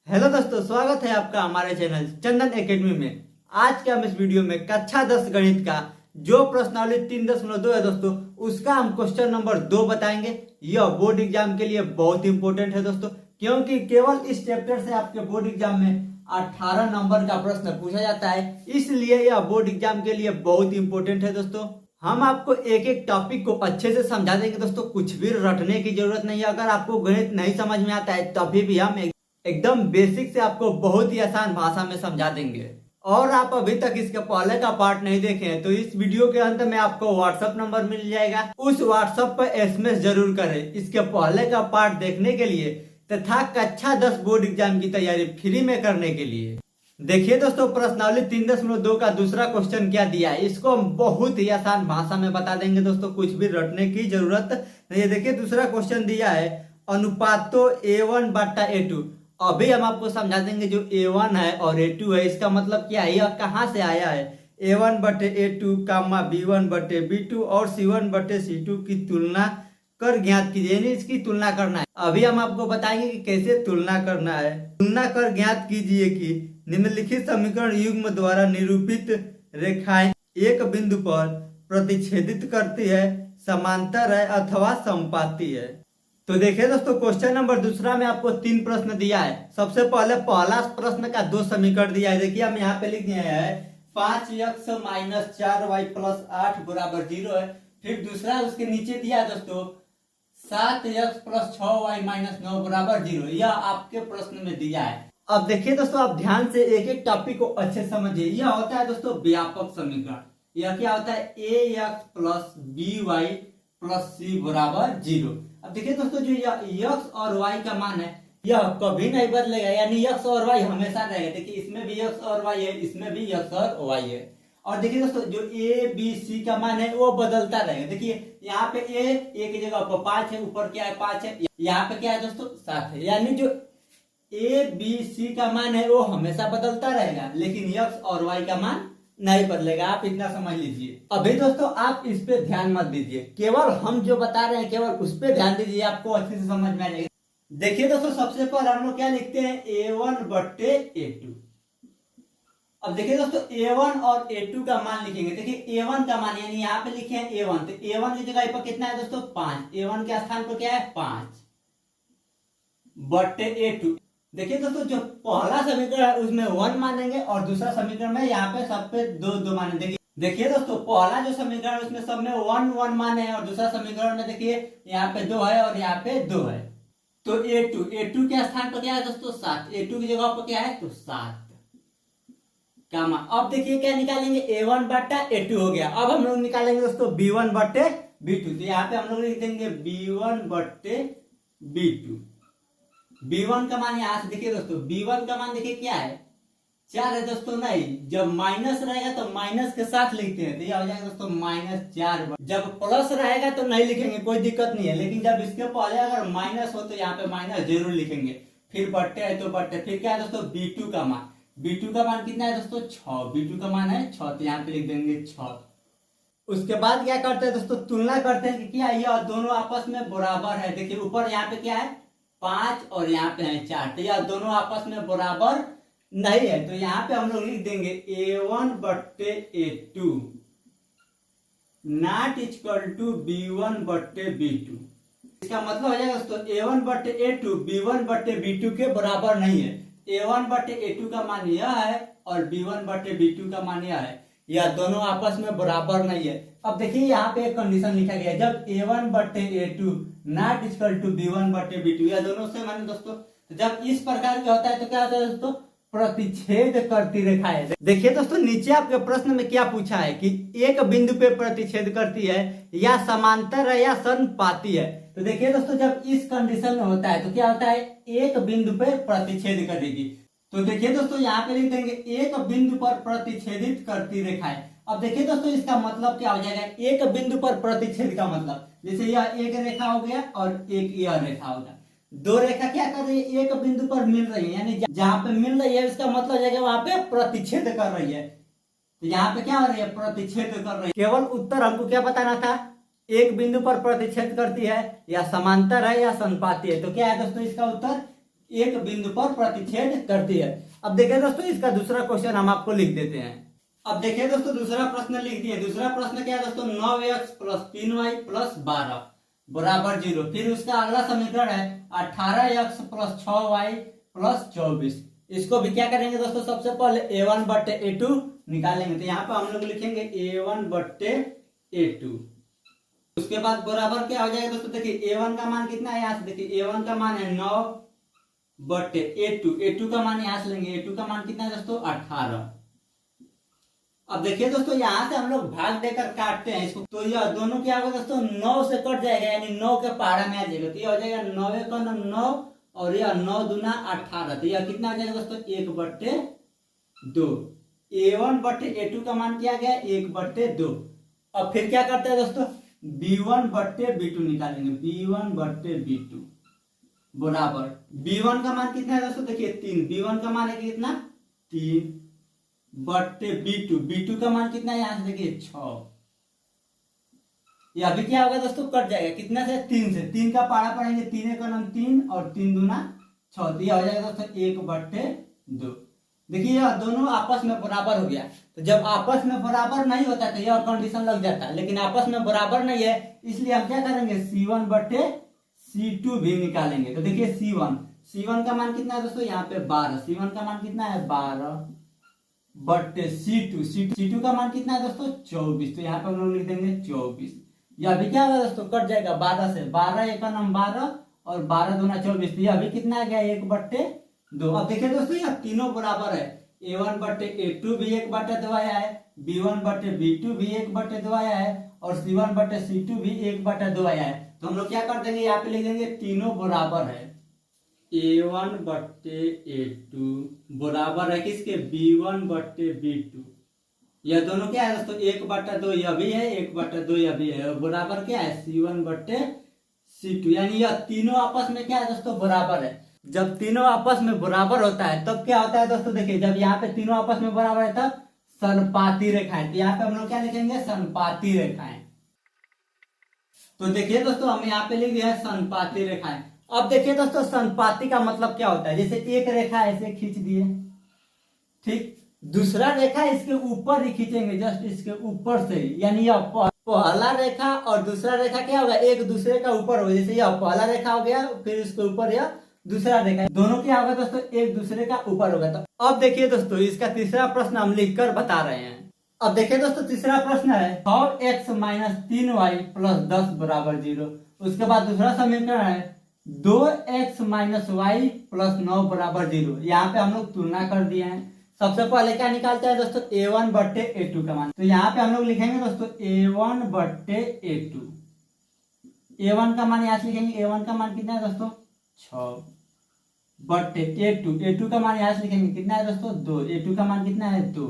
Hello दोस्तों, स्वागत है आपका हमारे चैनल चंदन एकेडमी में। आज के हम इस वीडियो में कक्षा 10 गणित का जो प्रश्नावली 3.2 है दोस्तों, उसका हम क्वेश्चन नंबर 2 बताएंगे। यह बोर्ड एग्जाम के लिए बहुत इंपॉर्टेंट है दोस्तों, क्योंकि केवल इस चैप्टर से आपके बोर्ड एग्जाम में 18 नंबर का प्रश्न पूछा जाता है, इसलिए यह बोर्ड एग्जाम के लिए बहुत इंपॉर्टेंट है दोस्तों। हम आपको एक एक टॉपिक को अच्छे से समझा देंगे दोस्तों, कुछ भी रटने की जरूरत नहीं है। अगर आपको गणित नहीं समझ में आता है तभी भी हम एकदम बेसिक से आपको बहुत ही आसान भाषा में समझा देंगे। और आप अभी तक इसके पहले का पार्ट नहीं देखे हैं तो इस वीडियो के अंत में आपको व्हाट्सएप नंबर मिल जाएगा, उस व्हाट्सएप पर एसएमएस जरूर करें इसके पहले का पार्ट देखने के लिए तथा कक्षा 10 बोर्ड एग्जाम की तैयारी फ्री में करने के लिए। देखिए दोस्तों, प्रश्नावली 3.2 का दूसरा क्वेश्चन क्या दिया है, इसको हम बहुत ही आसान भाषा में बता देंगे दोस्तों, कुछ भी रटने की जरूरत नहीं है। देखिए दूसरा क्वेश्चन दिया है अनुपातो A1 बटा A2। अभी हम आपको समझा देंगे जो A1 है और A2 है इसका मतलब क्या है, यह कहां से आया है। A1 बटे A2 कामा B1 बटे B2 और C1 बटे C2 की तुलना कर ज्ञात कीजिए, यानी इसकी तुलना करना है। अभी हम आपको बताएंगे कि कैसे तुलना करना है। तुलना कर ज्ञात कीजिए कि निम्नलिखित समीकरण युग्म द्वारा निरूपित रेखाएं एक बिंदु पर प्रतिच्छेदित करती है, समांतर है अथवा समपाती है। तो देखिए दोस्तों, क्वेश्चन नंबर दूसरा में आपको 3 प्रश्न दिया है। सबसे पहले पहला प्रश्न का 2 समीकरण दिया है। देखिए हम यहाँ पे लिख दिए हैं 5x माइनस 4y प्लस 8 बराबर 0 है। फिर दूसरा उसके नीचे दिया है दोस्तों 7x प्लस 6y माइनस 9 बराबर 0। यह आपके प्रश्न में दिया है। अब देखिए दोस्तों, आप ध्यान से एक एक टॉपिक को अच्छे समझिए। यह होता है दोस्तों व्यापक समीकरण। यह क्या होता है ax plus by plus c बराबर 0। अब देखिए दोस्तों, जो x और y का मान है यह कभी नहीं बदलेगा, यानी x और y हमेशा रहेगा। देखिए इसमें भी x और y है, इसमें भी x और y है। और देखिए दोस्तों, जो a b c का मान है वो बदलता रहेगा। देखिए यहाँ पे a की जगह पर 5 है, ऊपर क्या है 5 है, यहाँ पे क्या है दोस्तों 7 है। यानी जो a b c का मान है वो हमेशा बदलता रहेगा, लेकिन x और y का मान नहीं बदलेगा। आप इतना समझ लीजिए। अभी दोस्तों आप इस पे ध्यान मत दीजिए, केवल हम जो बता रहे हैं केवल उस पे ध्यान दीजिए, आपको अच्छे से समझ में आ जाएगा। देखिए दोस्तों, सबसे पहले हम लोग क्या लिखते हैं A1 बट्टे A2। अब देखिए दोस्तों, A1 और A2 का मान लिखेंगे। देखिए A1 का मान यानी यहाँ पे लिखे हैं A1, तो A1 की जगह पर कितना है दोस्तों 5। A1 के स्थान पर क्या है 5 बट्टे A2। देखिए दोस्तों, जो पहला समीकरण है उसमें 1 मानेंगे और दूसरा समीकरण में यहाँ पे सब पे 2 मानेंगे। देखिए दोस्तों, पहला जो समीकरण है उसमें सब में 1 माने हैं और दूसरा समीकरण में देखिए यहाँ पे 2 है और यहाँ पे 2 है। तो A2 के स्थान पर क्या है दोस्तों 7। A2 की जगह पर क्या है तो 7 कामा। अब देखिए क्या निकालेंगे A1 बट्टा A2 हो गया। अब हम लोग निकालेंगे दोस्तों B1 बट्टे B2। तो यहाँ पे हम लोग लिख देंगे B1 बट्टे B2। B1 का मान यहां से देखिए दोस्तों, B1 का मान देखिए क्या है 4 है दोस्तों। नहीं, जब माइनस रहेगा तो माइनस के साथ लिखते हैं, तो यह हो जाएगा दोस्तों -4। जब प्लस रहेगा तो नहीं लिखेंगे, कोई दिक्कत नहीं है, लेकिन जब इसके पहले अगर माइनस हो तो यहाँ पे माइनस जरूर लिखेंगे। फिर बट्टे है तो बट्टे। फिर क्या है दोस्तों B2 का मान। B2 का मान कितना है दोस्तों 6। B2 का मान है 6, तो यहाँ पे लिख देंगे 6। उसके बाद क्या करते हैं दोस्तों, तुलना करते हैं कि क्या यह दोनों आपस में बराबर है। देखिए ऊपर यहाँ पे क्या है 5 और यहाँ पे है 4, तो यह दोनों आपस में बराबर नहीं है। तो यहाँ पे हम लोग लिख देंगे A1 बट्टे A2 not equal to B1 बट्टे B2। इसका मतलब हो जाएगा दोस्तों A1 बट्टे A2 B1 बट्टे B2 के बराबर नहीं है। A1 बट्टे A2 का मान यह है और B1 बट्टे B2 का मान यह है, यह दोनों आपस में बराबर नहीं है। अब देखिए यहाँ पे एक कंडीशन लिखा गया है, जब A1 बट्टे A2 not equal to B1 बट्टे B2, यह दोनों से माने दोस्तों, तो जब इस प्रकार का होता है तो क्या होता है दोस्तों प्रतिच्छेद करती रेखाएं। देखिए दोस्तों, नीचे आपके प्रश्न में क्या पूछा है कि एक बिंदु पे प्रतिच्छेद करती है या समांतर है या समपाती है। तो देखिए दोस्तों, जब इस कंडीशन में होता है तो क्या होता है एक बिंदु पे प्रतिच्छेद करेगी। तो देखिए दोस्तों, यहाँ पे लिख देंगे एक बिंदु पर प्रतिच्छेदित करती रेखाएं। अब देखिए दोस्तों, इसका मतलब क्या हो जाएगा एक बिंदु पर प्रतिच्छेद का मतलब, जैसे यह एक रेखा हो गया और एक यह रेखा होगा, 2 रेखा क्या कर रही है एक बिंदु पर मिल रही है, यानी जहां पे मिल रही है इसका मतलब हो जाएगा वहां पे प्रतिच्छेद कर रही है। तो यहाँ पे क्या हो रही है प्रतिच्छेद कर रही है। केवल उत्तर हमको क्या बताना था, एक बिंदु पर प्रतिच्छेद करती है या समांतर है या संपाती है। तो क्या है दोस्तों इसका उत्तर एक बिंदु पर प्रतिच्छेद करती है। अब देखिए दोस्तों इसका दूसरा क्वेश्चन हम आपको लिख देते हैं। अब देखिए दोस्तों दूसरा प्रश्न लिख दिए। दूसरा प्रश्न क्या है दोस्तों, 9x प्लस 3y प्लस 12 बराबर 0। फिर उसका अगला समीकरण है 18x प्लस 6y प्लस 24। इसको भी क्या करेंगे दोस्तों, सबसे पहले a1 बट्टे a2 निकालेंगे। तो यहाँ पे हम लोग लिखेंगे a1 बट्टे a2। उसके बाद बराबर क्या हो जाएगा दोस्तों, देखिए a1 का मान कितना है, यहाँ से देखिए a1 का मान है 9 बट्टे a2 का मान यहाँ से लेंगे, a2 का मान कितना है दोस्तों 18। अब देखिए दोस्तों यहाँ से हम लोग भाग देकर काटते हैं इसको, तो यह दोनों क्या होगा दोस्तों 9 से कट जाएगा, यानी 9 के पहाड़ा में आ जाएगा। तो यह हो जाएगा 9 का 9 और यह 9 दूना 18। तो यह कितना हो जाएगा दोस्तों 1 बट्टे 2। a1 बट्टे a2 का मान क्या गया 1 बट्टे 2। अब फिर क्या करते हैं दोस्तों, b1 बट्टे b2 निकालेंगे, b1 बट्टे b2 बराबर b1 का मान कितना है दोस्तों, देखिए 3। b1 का मान है कितना 3 बट्टे b2 का मान कितना है, यहाँ से देखिए 6। ये अभी क्या होगा दोस्तों कट जाएगा, कितना से 3 से, 3 का पारा पढ़ेंगे, 3 का नाम 3 और 3 दूना 6। तो यह हो जाएगा दोस्तों 1 बट्टे 2। देखिए यह दोनों आपस में बराबर हो गया। तो जब आपस में बराबर नहीं होता तो यह कंडीशन लग जाता है, लेकिन आपस में बराबर नहीं है, इसलिए हम क्या करेंगे C1 बट्टे C2 भी निकालेंगे। तो देखिए C1 का मान कितना है दोस्तों, यहाँ पे 12। C1 का मान कितना है 12 बट्टे C2 का मान कितना है दोस्तों 24। तो यहाँ पे हम लोग लिख देंगे 24। यह अभी क्या होगा दोस्तों कट जाएगा 12 से, 12 एक का नाम 12 और 12 दूना 24। तो यह अभी कितना आ गया 1 बट्टे 2। अब देखिए दोस्तों यह तीनों बराबर है, a1 बट्टे a2 भी 1 बट्टे 2 आया है, b1 बट्टे b2 भी 1 बट्टे 2 आया है और c1 बट्टे c2 भी 1 बट्टे 2 आया है। तो हम लोग क्या कर देंगे, यहाँ पे लिख देंगे तीनों बराबर है, a1 बट्टे a2 बराबर है किसके b1 बट्टे b2। यह दोनों क्या है दोस्तों 1 बट्टा 2 यह भी है, 1 बट्टा 2 यह भी है, और बराबर क्या है c1 बट्टे c2। यानी यह तीनों आपस में क्या है दोस्तों बराबर है। जब तीनों आपस में बराबर होता है तब क्या होता है दोस्तों, देखिए जब यहाँ पे तीनों आपस में बराबर है तब समपाती रेखाएं। तो यहाँ पे हम लोग क्या लिखेंगे समपाती रेखाएं। तो देखिए दोस्तों हम यहाँ पे लिख दिया है समपाती रेखाएं। अब देखिए दोस्तों संपाती का मतलब क्या होता है, जैसे एक रेखा ऐसे खींच दिए, ठीक, दूसरा रेखा इसके ऊपर ही खींचेंगे, जस्ट इसके ऊपर से, यानी यह पहला रेखा और दूसरा रेखा क्या होगा एक दूसरे का ऊपर होगा। जैसे यह पहला रेखा हो गया, फिर इसके ऊपर यह दूसरा रेखा, दोनों क्या होगा दोस्तों एक दूसरे का ऊपर होगा। तो अब देखिए दोस्तों इसका तीसरा प्रश्न हम लिख कर बता रहे हैं। अब देखिए दोस्तों तीसरा प्रश्न है 6x माइनस 3y प्लस 10 बराबर 0। उसके बाद दूसरा समीकरण है 2x माइनस वाई प्लस 9 बराबर 0। यहाँ पे हम लोग तुलना कर दिए हैं। सबसे पहले क्या निकालते हैं दोस्तों a1 बट्टे a2 का मान। तो यहाँ पे हम लोग लिखेंगे दोस्तों a1 बट्टे a2। a1 का मान यहाँ से लिखेंगे, a1 का मान कितना है दोस्तों 6 बट्टे a2 का मान यहाँ से लिखेंगे कितना है दोस्तों 2। a2 का मान कितना है 2।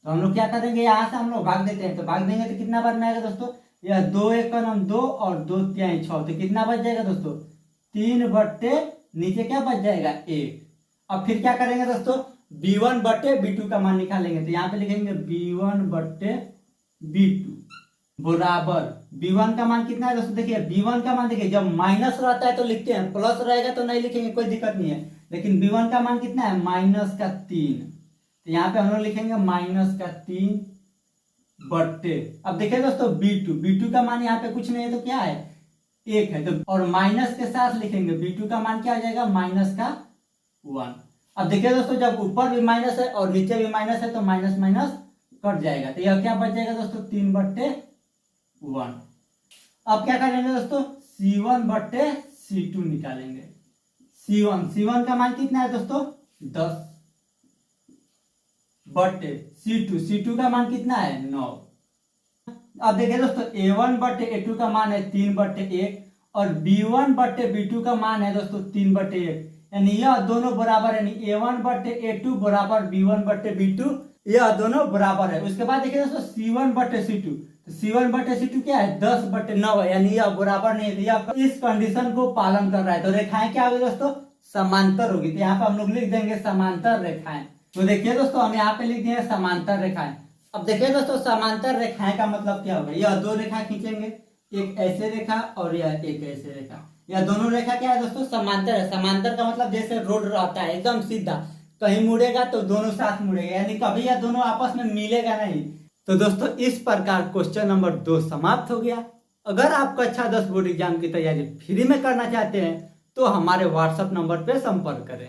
तो हम लोग क्या करेंगे यहाँ से हम लोग भाग देते हैं। तो भाग देंगे तो कितना बार में आएगा दोस्तों, यह 2 एक का नाम 2 और 2 3 6। तो कितना बच जाएगा दोस्तों 3 बट्टे नीचे क्या बच जाएगा 1। अब फिर क्या करेंगे दोस्तों b1 बट्टे b2 का मान निकालेंगे। तो यहाँ पे लिखेंगे b1 बट्टे b2 बराबर b1 का मान कितना है दोस्तों, देखिए b1 का मान देखिए जब माइनस रहता है तो लिखते हैं, प्लस रहेगा तो नहीं लिखेंगे, कोई दिक्कत नहीं है। लेकिन b1 का मान कितना है -3। तो यहाँ पे हम लोग लिखेंगे -3 बट्टे, अब देखिए दोस्तों b2 का मान यहाँ पे कुछ नहीं है तो क्या है 1 है, तो और माइनस के साथ लिखेंगे b2 का मान क्या हो जाएगा -1। अब देखिए दोस्तों जब ऊपर भी माइनस है और नीचे भी माइनस है तो माइनस माइनस कट जाएगा। तो यह क्या बच जाएगा दोस्तों 3 बट्टे 1। अब क्या करेंगे दोस्तों c1 बट्टे c2 निकालेंगे। c1 का मान कितना है दोस्तों 10 बट्टे c2 का मान कितना है 9। अब देखिए दोस्तों a1 बट्टे a2 का मान है 3 बट्टे 1 और b1 बट्टे b2 का मान है दोस्तों 3 बट्टे 1, यानी यह दोनों बराबर, यानी a1 बट्टे a2 बराबर b1 बट्टे b2, यह दोनों बराबर है। उसके बाद देखिए दोस्तों c1 बट्टे c2, तो c1 बट्टे c2 क्या है 10 बट्टे 9 है, यानी यह बराबर नहीं है। यह इस कंडीशन को पालन कर रहा है। तो रेखाएं क्या होगी दोस्तों समांतर होगी। तो यहाँ पे हम लोग लिख देंगे समांतर रेखाएं। तो देखिए दोस्तों हम यहाँ पे लिख दिए समांतर रेखाएं। अब देखिए दोस्तों समांतर रेखाएं का मतलब क्या होगा, यह दो रेखा खींचेंगे, एक ऐसे रेखा और यह एक ऐसे रेखा। या दोनों रेखा क्या है दोस्तों, समांतर है। समांतर का मतलब जैसे रोड रहता है एकदम सीधा, कहीं मुड़ेगा तो दोनों साथ मुड़ेगा, यानी कभी या दोनों आपस में मिलेगा नहीं। तो दोस्तों इस प्रकार क्वेश्चन नंबर 2 समाप्त हो गया। अगर आप कक्षा 10 बोर्ड एग्जाम की तैयारी फ्री में करना चाहते हैं तो हमारे व्हाट्सएप नंबर पे संपर्क करें।